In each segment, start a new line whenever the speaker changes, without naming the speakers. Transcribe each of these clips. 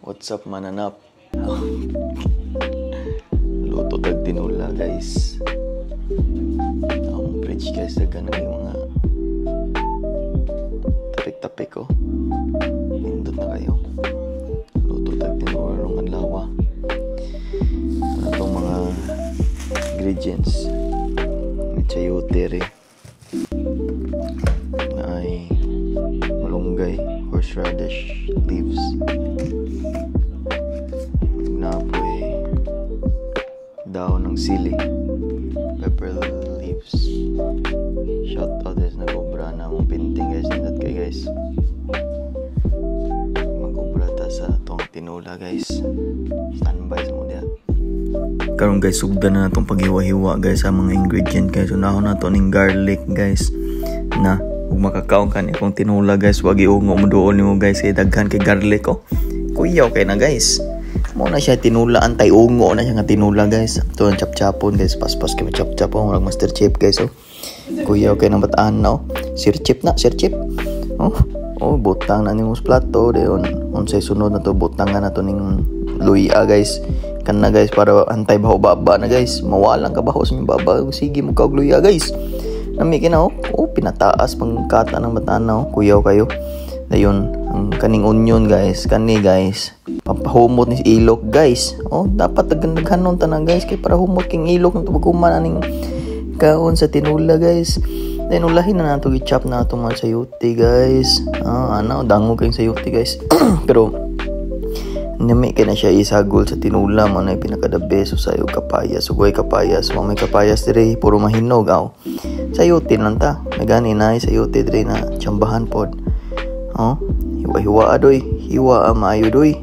What's up, mananap? Luto tag tinula, guys. Ang fridge, guys, dagan na yung mga tapik-tapik, oh. Hindot na kayo. Luto tag tinula ng adlaw. Ano itong mga ingredients? May chayote rin. Na ay malunggay, horseradish leaves. Napoy daon ng sili, pepper leaves. Shout out guys, nag-obra na mong pinting guys, nindot kay guys. Mag-obra ta sa tong tinula guys. Standby sa mo diya. Karon guys, sugdan na natong paghiwa-hiwa guys sa mga ingredient guys. Unahon na to ning garlic guys. Na ug makakaon kan ikong tinula guys, wag iungo mo duol nimo guys kay daghan kay garlic oh. Kuyaw kay na guys. Mo na siya tinula, antay ungo na siya nga tinula guys. Ito ang chap-chapon guys, paspas kay chap-chap oh, marag master chef guys oh. Kuyaw kay nang bataan na oh. Sir chef na, sir chef. Oh, butang na nimo sa plato dayon. Unsay sunod na to, butangan na to ning luya guys. Kana guys para antay baho baba na guys. Mawalang ka baho sa imong baba. Sige mo kag luya guys. Nami kina oh. Oh, pinataas pangkata ng bataan na oh. Kuyaw kayo. Dayon ang kaning onion guys, kani guys. Pampahumot ni ilok guys. Oh, dapat daghan-daghanon tanan guys kay para humot king ilok ng tubagkuman aning kaon sa tinula guys. Then ulahin na nato i-chop na ato man sayote guys. Ana dango kay sayote guys. Pero nami kay na siya isagol sa tinula mo na pinaka-the best sayo kapayas. Ugay kapayas, mo may kapayas dire puro mahinog aw. Sayote lang ta. Nagani na sayote dire na tsambahan pod. Oh, hiwa-hiwa adoy. Hiwa maayo doy.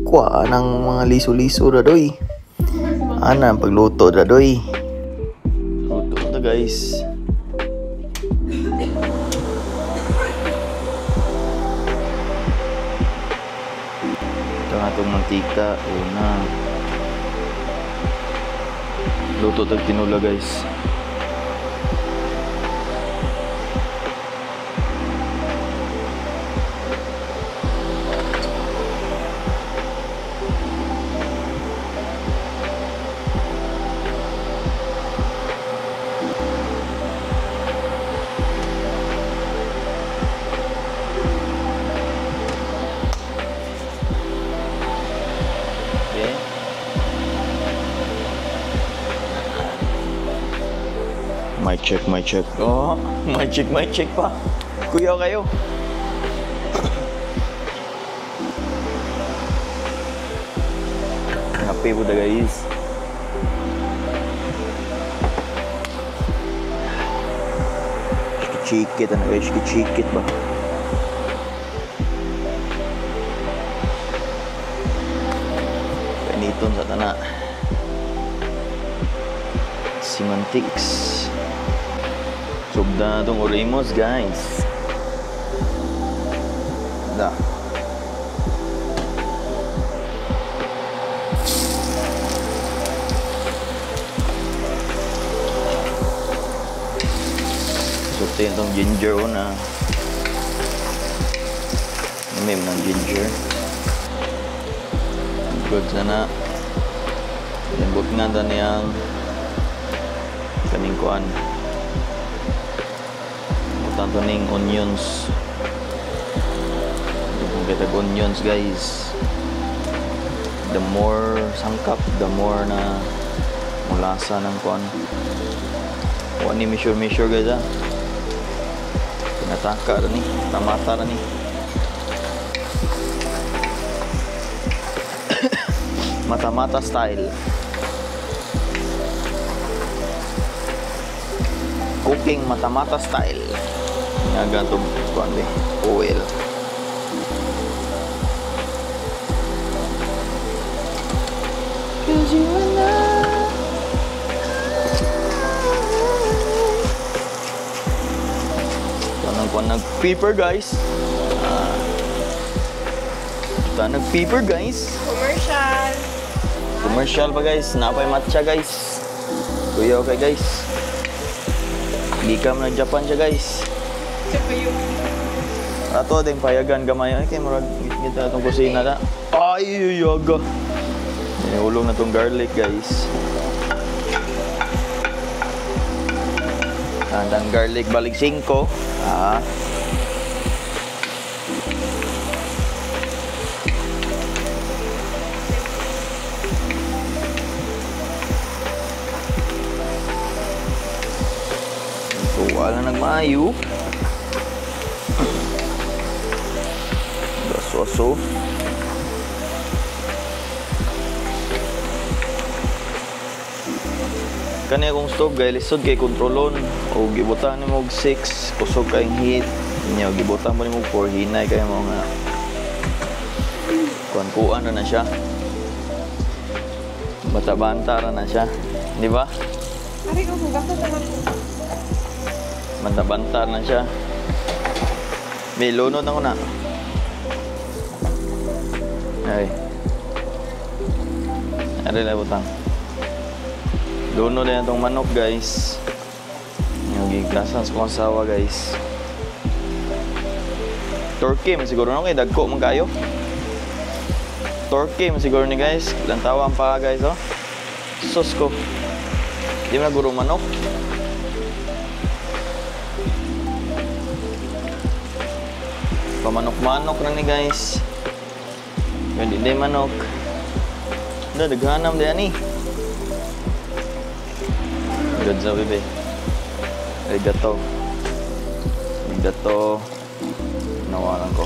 Kuha ng mga liso-liso ra doy. Ana pagluto ra doy. Luto na guys. Ito nga itong mantika. Una. Luto tag tinula guys. My check. Oh, my check pa. Kuyaw kayo. Happy po da guys. Chikit na guys, chikit ba? Paniton sa tana. Semantics. Subda itong orimos guys. Da. Subda itong ginger una. Namim ng ginger. Good sana. Lembut nga dan yang kaningkuan. Tanto ning onions. Kung kita onions guys, the more sangkap, the more na mulasa ng kuan. Kuan ni measure guys ah. Pinataka ra ni, tamata ra ni. Mata-mata style. Cooking mata-mata style. Nga ganito kuan be oil. Cause you and I. Tanang nag-pepper guys. Nag-pepper guys. Commercial ba guys? Napay matcha guys. Kuya okay guys. Hindi ka na Japan siya guys. Ato din payagan gamay ay kay murag kita itong kusina na. Ay, yoga. Ulong na itong garlic, guys. Dan garlic balik 5. Wala nagmaayo. Gasoso. Kani akong stove guys, lisod kay kontrolon o gibutan nimo og 6, kusog kay heat. Nya gibutan mo nimo 4, hinay kay mo nga. Kuan-kuan na siya. Bata-banta na siya, di ba?
Ari ko gato naman ko.
Banta-banta na siya. May lunod ako na. Ay. Ari lang butang. Lunod na itong manok, guys. Yung gigasan sa kong asawa, guys. Turkey, siguro na kayo. Dagko man kayo. Turkey, siguro ni guys. Lantawan pa, guys, oh. Sus ko. Di mo na guro manok. Pamanok-manok na ni guys. Hindi di manok. Daghanam din ani. Good job, bebe. Arigato. Arigato. Nawalan ko.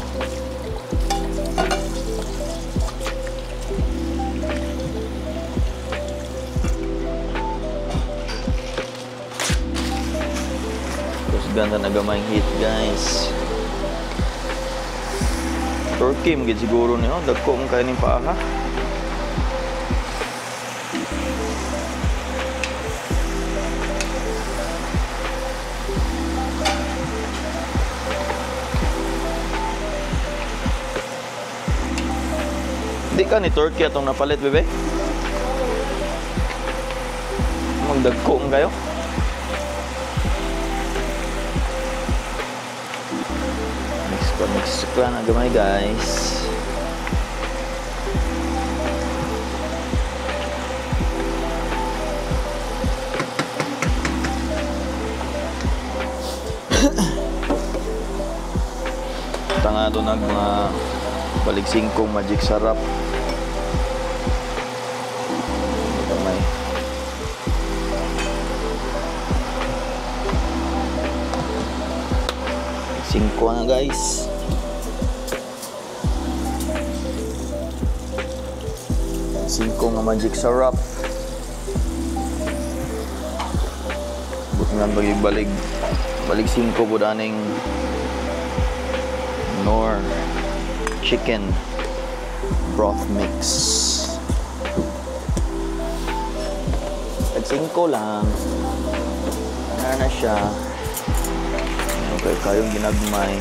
Terus ganda na gamay hit, guys. Turkey, magiging siguro niyo. Dagko mong kainin pa, ha? Di ka ni Turkey atong napalit, bebe? Magdagko mo kayo? Mix ko na gamay, guys. Tanga doon ang mga baligsingkong magic sarap. Gamay. Singko na, guys. Singko nga magic sarap. But nga balik singko po daning nor chicken broth mix. Tag-5 lang. Ano na siya. Okay, kayong ginagmay.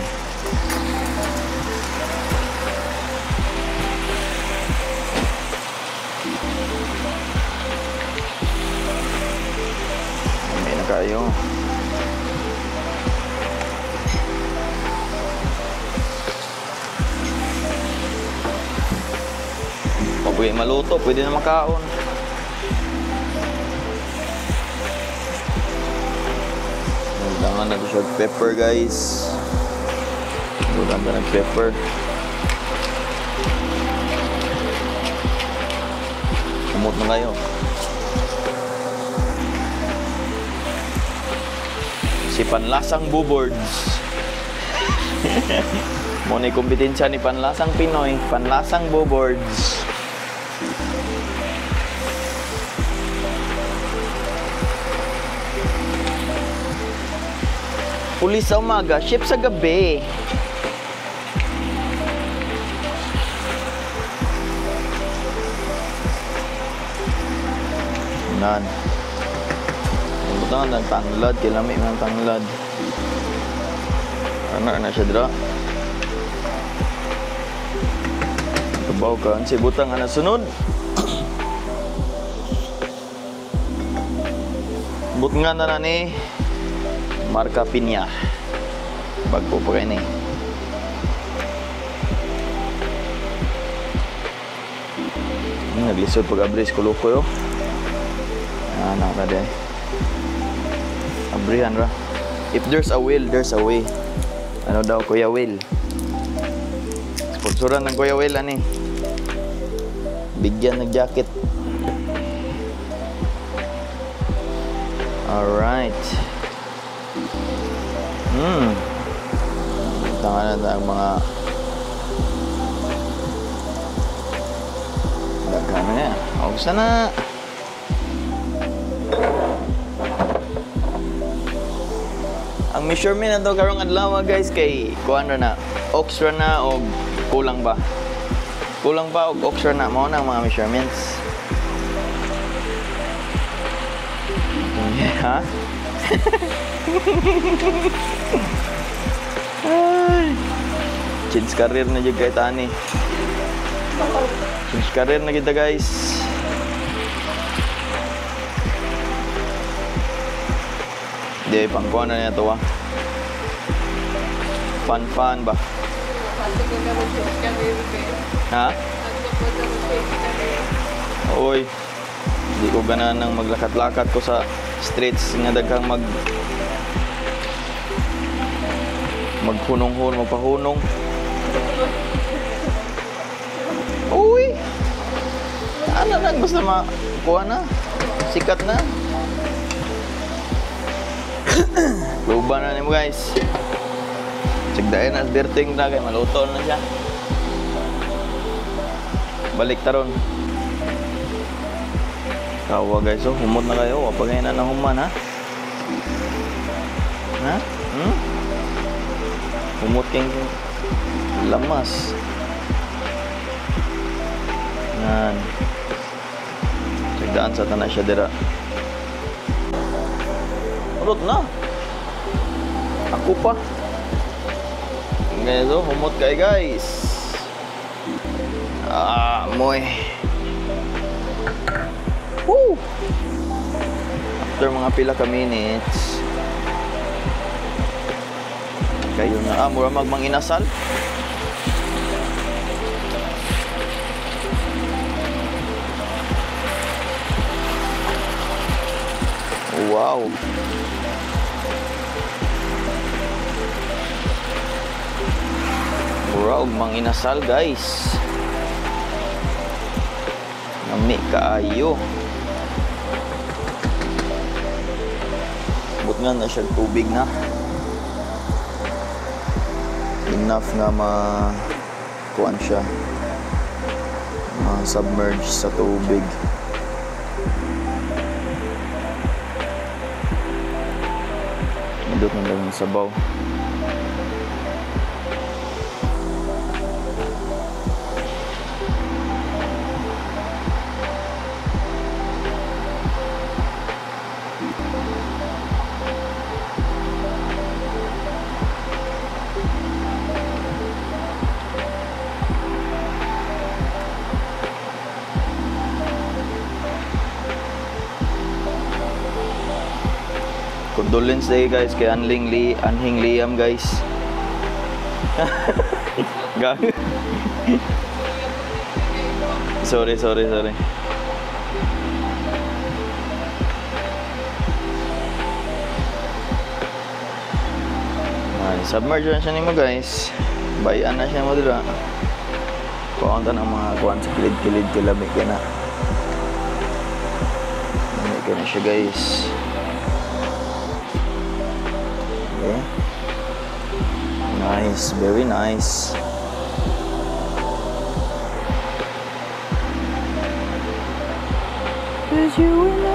May na kayo. Pwede maluto, pwede na makaon. Nagdangan na ito siya pepper, guys. Nagdangan na pepper. Kumot na kayo. Si Panlasang Bubords. Muna kompetensya ni Panlasang Pinoy. Panlasang Bubords. Pulis sa umaga, ship sa gabi. Nan. Butangan ng tanglad, kilami ng tanglad. Ano na siya dira? Kabaw ka, si butang na sunod. But nga na ni Marca Pinya. Bagpo pa kayo ni. Naglisod pag-abris ko luko yo. Anak na day. Abrihan ra. If there's a will, there's a way. Ano daw, Kuya Will? Sponsoran ng Kuya Will, ani. Bigyan ng jacket. Alright. Tangan na ang mga daghan na. O, gusto na. Ang measurement na to karong adlaw guys kay kuan ra na. Ox ra na o kulang ba? Kulang pa og ox ra na mao na ang mga measurements. Ha? Ay. Change career na jud kay tani. Change career na kita guys. Di pangkuhan na niya to ah. Fun ba? Ha? Oy. Hindi ko ganahan nang maglakat-lakat ko sa streets nga daghang maghunong-hunong, magpahunong. Uy! Ano na, basta makuha na. Sikat na. Luba na nimo guys. Sigdayan na dirting na kay maluto na siya. Balik taron. Tawa guys, oh, humot na kayo. Wapagay na ng human ha. Ha? Humot king lamas. Yan. Sigdaan sa tanan siya dira. Humot na. Ako pa. Ngayon, so, humot kayo guys. Moy. Woo! After mga pila ka minutes, kayo na, mura magmanginasal. Wow! Mura manginasal guys. Nami kaayo. But nga na siya tubig na. Enough nga kuan siya. Ma-submerge sa tubig. Medot na lang sa sabaw. Condolence day guys kay Anhing Liam guys. sorry. Submerge na siya nimo guys. Bayan na siya mo dira. Kuwanta ng mga kuwan sa kilid-kilid kilabik ka na. Lamig ka na siya guys. Okay. Nice, very nice. Cause you and I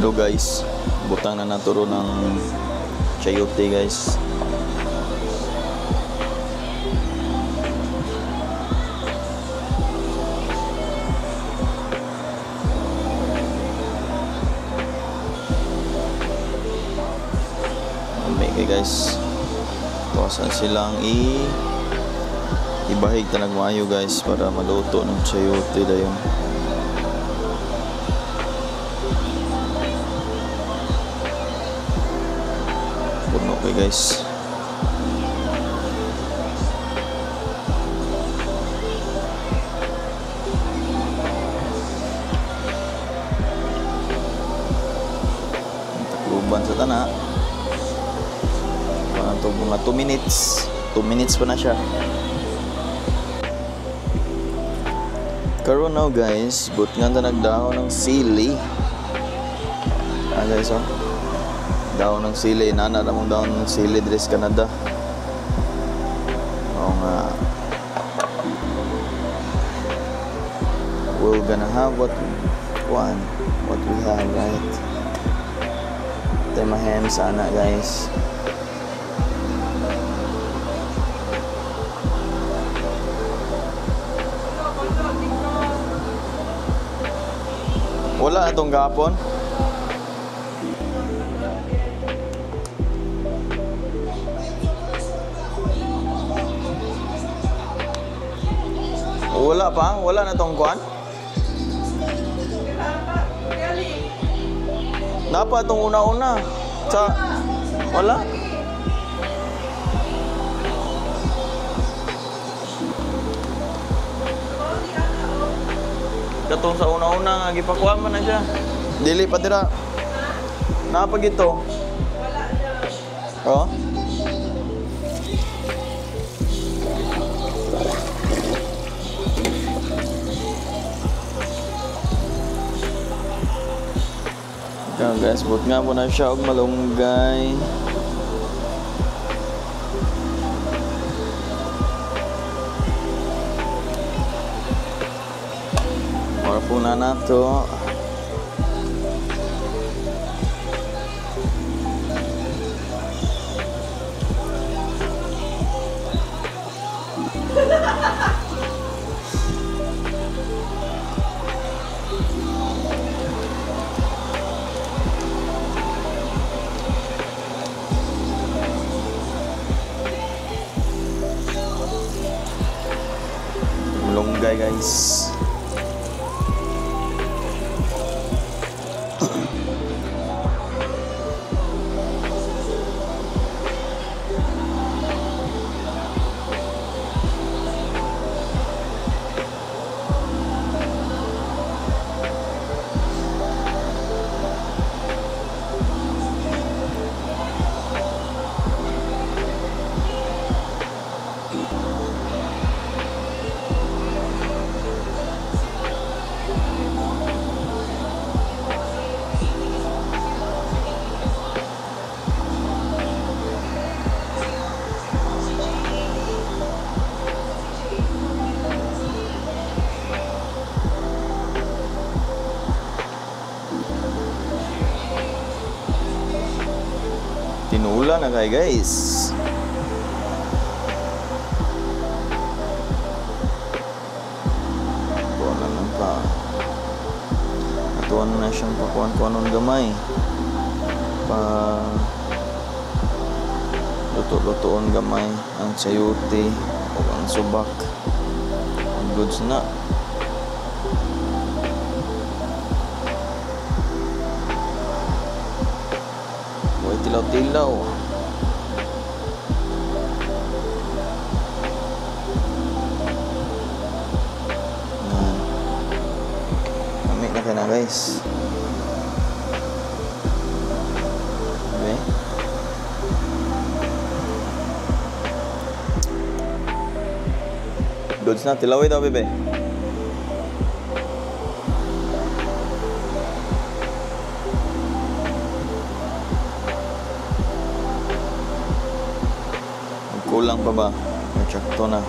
Ito guys, butang na naturo ng chayote guys. Okay guys, tuwasan silang ibahig tanag maayo guys para maluto ng chayote dayon. Puno okay guys. Takluban sa tana. Ito mga 2 minutes. 2 minutes pa na siya. Karon now guys, but nga na nagdahon ng sili. Guys, oh. Dahon ng sili. Nana namang dahon ng sili dress Canada. Oo nga. We're gonna have what we have, right? Tayo mahem sana guys. Wala na itong gapon. Wala pa? Wala na itong kuwan? Dapat itong una-una. Wala? Katong sa una-una nga gipakuha man na siya. Dili pa dira. Napag ito. Wala na. Oh. Yan guys, but nga mo na siya og malunggay. Puna na to. Malunggay guys. Tinula na kay guys. Tuwan na lang pa. Natuwan na siyang pakuan-kuanon gamay. Pa luto-lutoon gamay ang chayote o ang subak. Ang goods na. Tilaw-tilaw. Amik na tayo na guys. Okay. Goods na, tilawin daw bebe. Kulang pa ba? Nachakto na.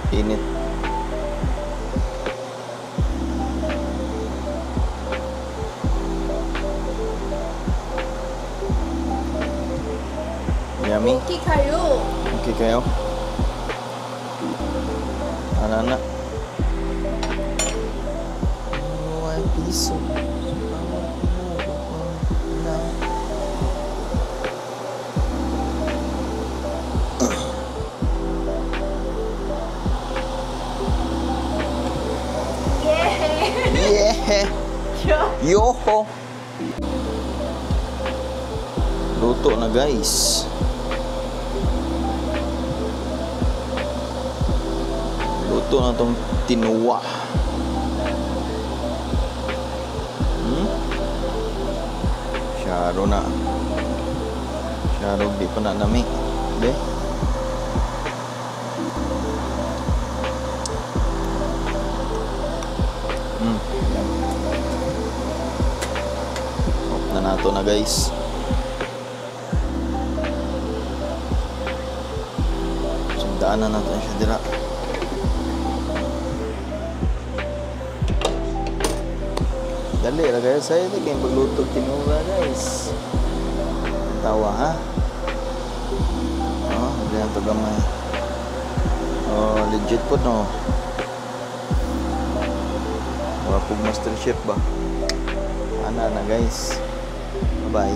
Init. Yummy?
Okay kayo.
Okay kayo? Ano? Ay, piso. Yeah! Yoho! Luto na guys. Luto na tong tinuwa. Syaro na. Syaro di pa na nami. Be? Yan. Off na nato na guys. Sundaan na natin siya dira. Dali ra guys, saya ni kay pagluto tinuwa guys. Tawa ha. Oh, diyan to gamay. Oh, legit po no. Wala pong master chef ba? Ana na guys. Bye bye.